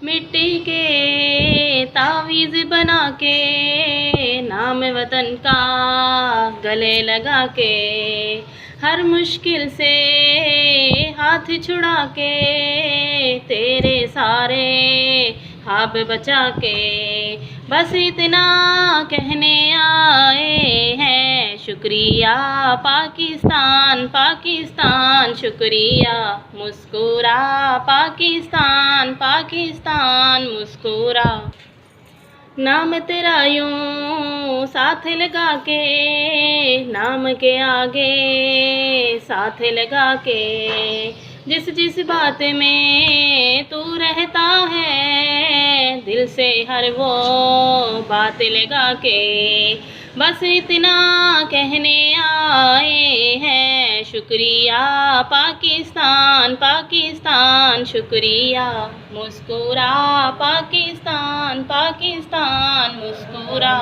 मिट्टी के तावीज़ बना के नाम वतन का गले लगा के, हर मुश्किल से हाथ छुड़ा के, तेरे सारे ख्वाब बचा के, बस इतना कहने आए हैं शुक्रिया पाकिस्तान पाकिस्तान शुक्रिया। मुस्कुरा पाकिस्तान पाकिस्तान मुस्कुरा। नाम तेरा यूं साथ लगा के, नाम के आगे साथ लगा के, जिस जिस बात में तू रहता है, दिल से हर वो बात लगा के, बस इतना कहने आए हैं शुक्रिया पाकिस्तान पाकिस्तान शुक्रिया। मुस्कुरा पाकिस्तान पाकिस्तान मुस्कुरा।